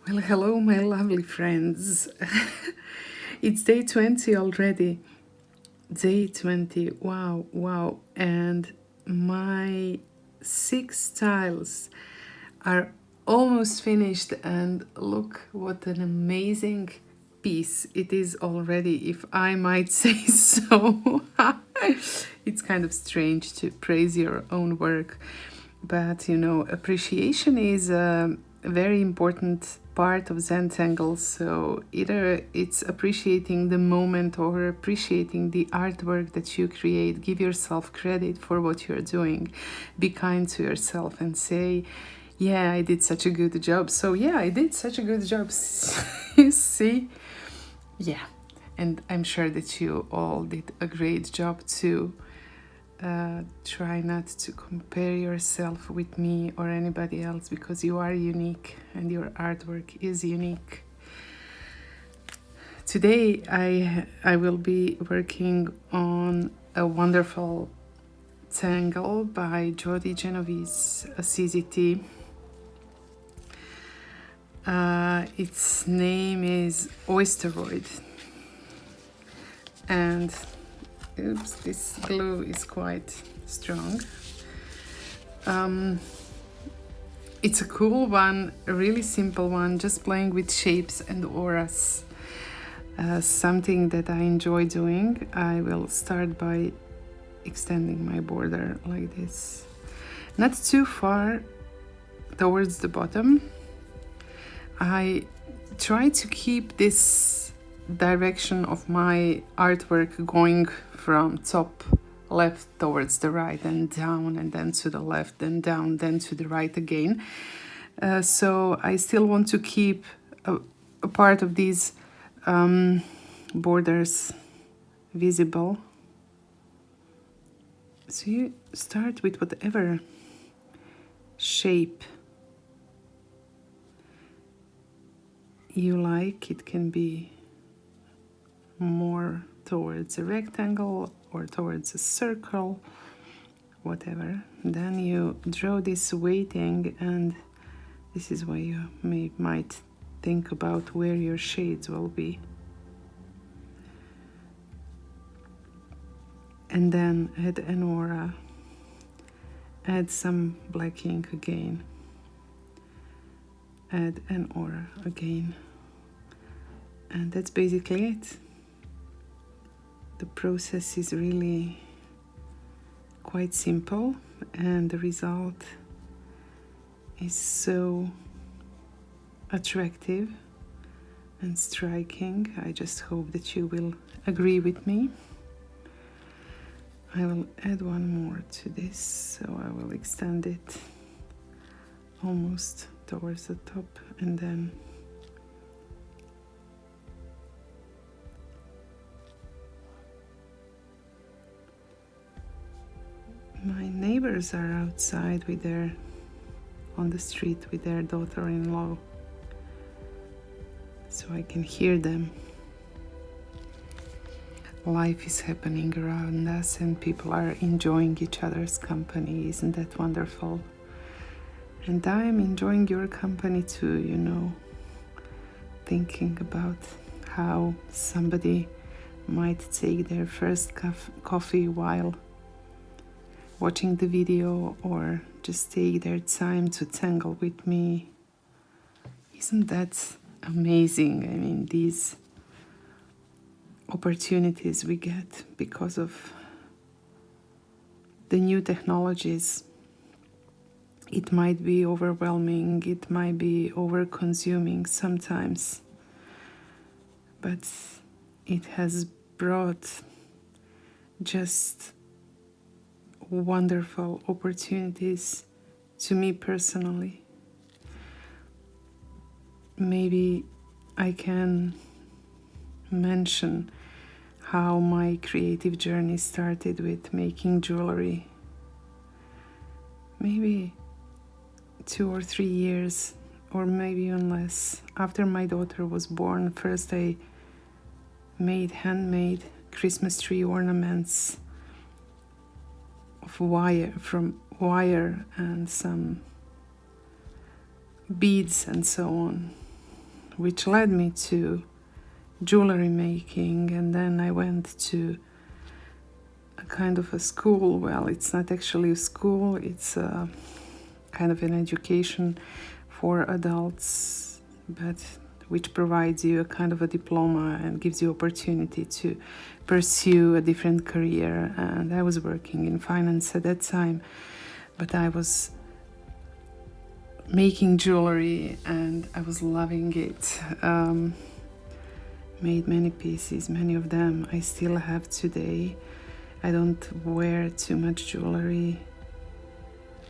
Well, hello, my lovely friends. It's day 20 already. Day 20. Wow, wow. And my 6 tiles are almost finished. And look what an amazing piece it is already, if I might say so. It's kind of strange to praise your own work. But appreciation is a very important part of Zen Tangle. So either it's appreciating the moment or appreciating the artwork that you create. Give yourself credit for what you're doing. Be kind to yourself and say, yeah, I did such a good job. So yeah, I did such a good job. You see? Yeah. And I'm sure that you all did a great job too. Try not to compare yourself with me or anybody else, because you are unique and your artwork is unique. Today I will be working on a wonderful tangle by Jody Genovese, a CZT. Its name is Oysteroid. And oops, this glue is quite strong. It's a cool one, a really simple one, just playing with shapes and auras. Something that I enjoy doing. I will start by extending my border like this. Not too far towards the bottom. I try to keep this direction of my artwork going from top left towards the right and down, and then to the left, then down, then to the right again. So I still want to keep a part of these borders visible. So you start with whatever shape you like. It can be more towards a rectangle or towards a circle, whatever. Then you draw this weighting, and this is why you might think about where your shades will be. And then add an aura, add some black ink again, add an aura again, and that's basically it. The process is really quite simple, and the result is so attractive and striking. I just hope that you will agree with me. I will add one more to this, so I will extend it almost towards the top, and then my neighbors are outside on the street with their daughter-in-law, so I can hear them. Life is happening around us and people are enjoying each other's company. Isn't that wonderful? And I'm enjoying your company too, thinking about how somebody might take their first coffee while watching the video, or just take their time to tangle with me. Isn't that amazing? I mean, these opportunities we get because of the new technologies. It might be overwhelming, it might be over-consuming sometimes, but it has brought just wonderful opportunities to me personally. Maybe I can mention how my creative journey started with making jewelry. Maybe 2 or 3 years, or maybe even less, after my daughter was born. First I made handmade Christmas tree ornaments from wire and some beads and so on. which led me to jewelry making. And then I went to a kind of a school. Well, it's not actually a school, it's a kind of an education for adults, but which provides you a kind of a diploma and gives you opportunity to pursue a different career. And I was working in finance at that time, but I was making jewelry and I was loving it. Made many pieces, many of them I still have today. I don't wear too much jewelry,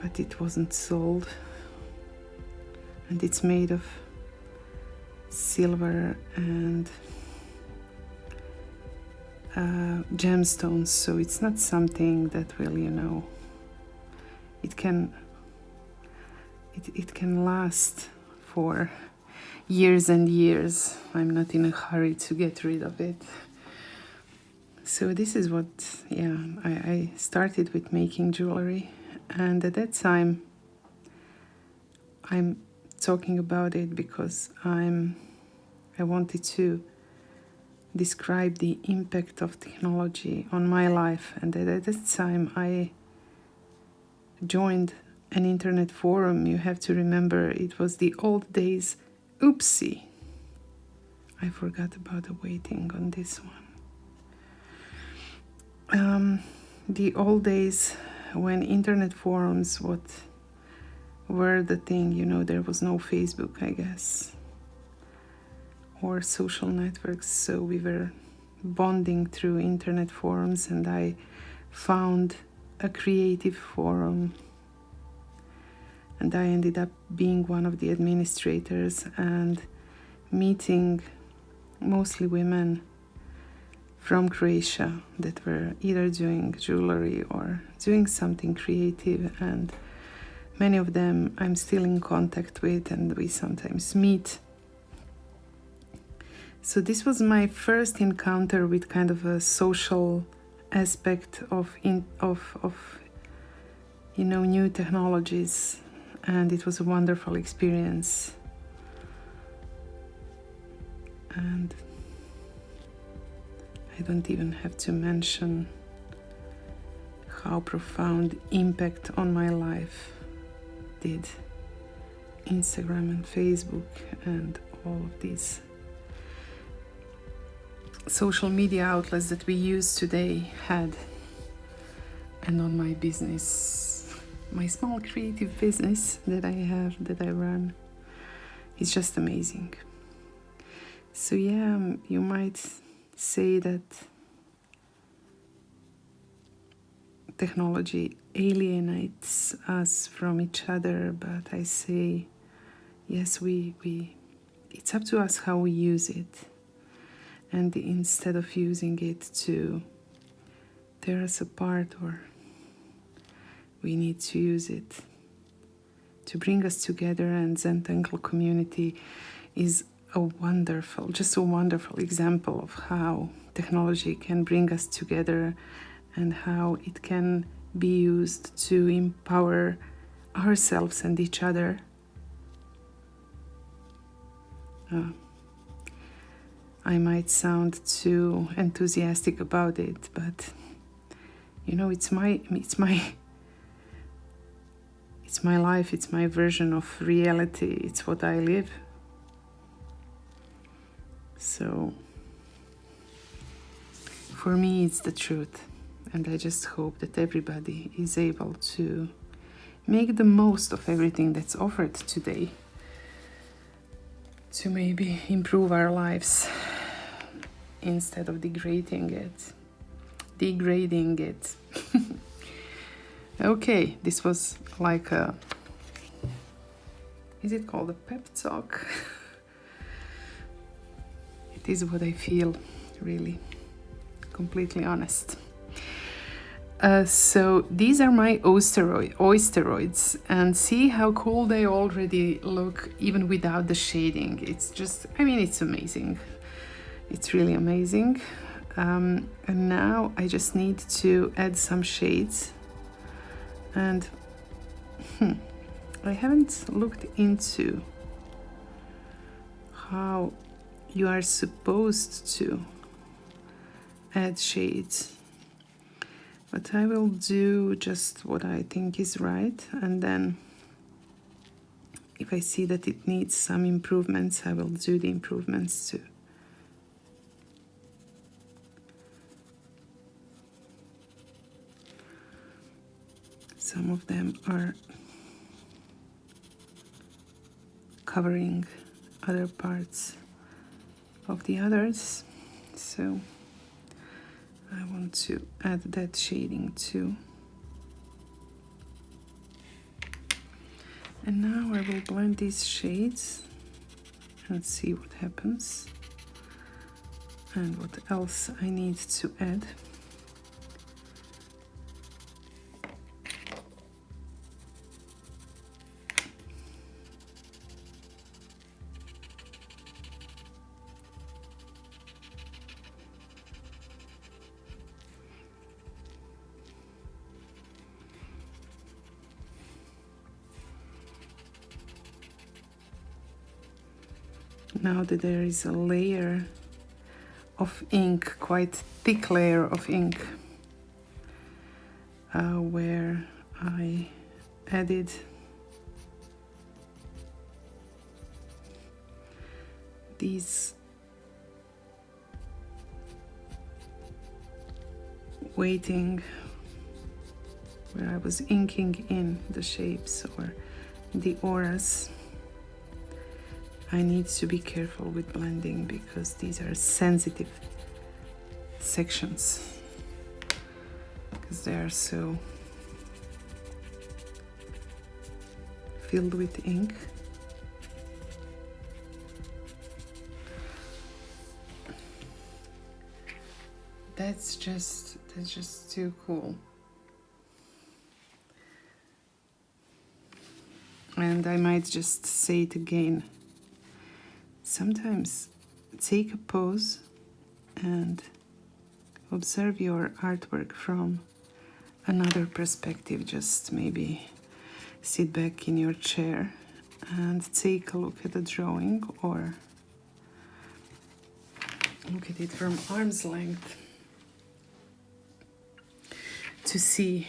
but it wasn't sold. And it's made of silver and gemstones, so it's not something that will, it can last for years and years. I'm not in a hurry to get rid of it. So this is what, I started with making jewelry, and at that time I'm talking about it because I wanted to describe the impact of technology on my life. And at that time I joined an internet forum. You have to remember, it was the old days. Oopsie, I forgot about the waiting on this one. The old days when internet forums were the thing, there was no Facebook, I guess, or social networks, so we were bonding through internet forums, and I found a creative forum, and I ended up being one of the administrators and meeting mostly women from Croatia that were either doing jewelry or doing something creative, and many of them I'm still in contact with, and we sometimes meet. So this was my first encounter with kind of a social aspect of new technologies, and it was a wonderful experience. And I don't even have to mention how profound impact on my life did Instagram and Facebook and all of these social media outlets that we use today had, and on my business, my small creative business that I run. It's just amazing. So you might say that technology alienates us from each other, but I say yes, it's up to us how we use it. And instead of using it to tear us apart, or we need to use it to bring us together. And Zen Tangle community is a wonderful example of how technology can bring us together and how it can be used to empower ourselves and each other. I might sound too enthusiastic about it, but it's my life, it's my version of reality, it's what I live. So for me it's the truth, and I just hope that everybody is able to make the most of everything that's offered today to maybe improve our lives instead of degrading it. Okay, this was like is it called a pep talk? It is what I feel, really, completely honest. So these are my oysteroids, and see how cool they already look even without the shading. It's just, it's amazing. It's really amazing. And now I just need to add some shades. And I haven't looked into how you are supposed to add shades. But I will do just what I think is right, and then if I see that it needs some improvements, I will do the improvements too. Some of them are covering other parts of the others, so I want to add that shading too. And now I will blend these shades and see what happens and what else I need to add. Now that there is a layer of ink, quite thick layer of ink, where I added these weighting, where I was inking in the shapes or the auras. I need to be careful with blending because these are sensitive sections, because they are so filled with ink. That's just too cool. And I might just say it again. Sometimes take a pause and observe your artwork from another perspective. Just maybe sit back in your chair and take a look at the drawing, or look at it from arm's length to see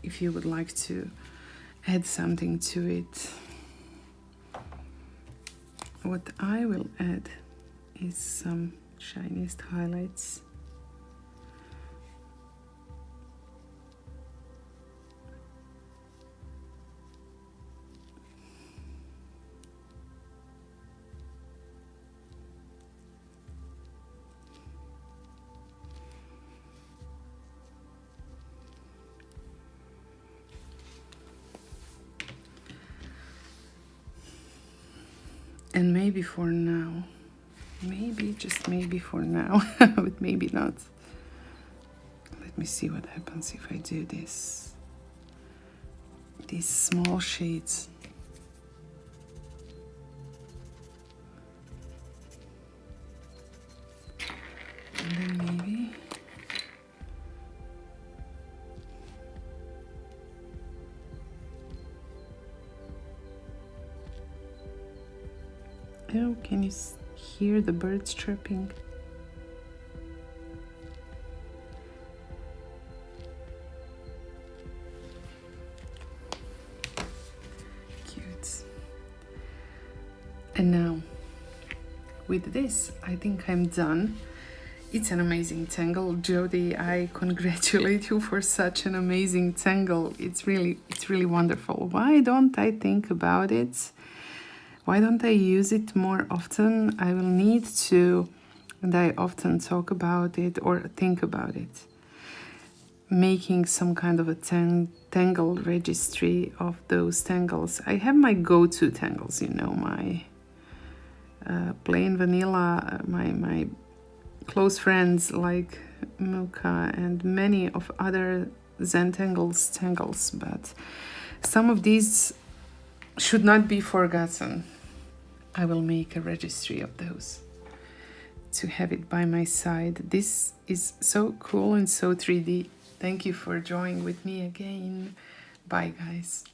if you would like to add something to it. What I will add is some shiniest highlights. And maybe for now, maybe, just maybe for now, but maybe not. Let me see what happens if I do this. These small shades. And then maybe oh, can you hear the birds chirping? Cute. And now, with this, I think I'm done. It's an amazing tangle. Jody, I congratulate you for such an amazing tangle. It's really wonderful. Why don't I think about it? Why don't I use it more often? I will need to, and I often talk about it or think about it. Making some kind of a tangle registry of those tangles. I have my go-to tangles, you know, my plain vanilla, my close friends like Muka and many of other Zentangles, but some of these should not be forgotten. I will make a registry of those to have it by my side. This is so cool and so 3D. Thank you for drawing with me again. Bye, guys.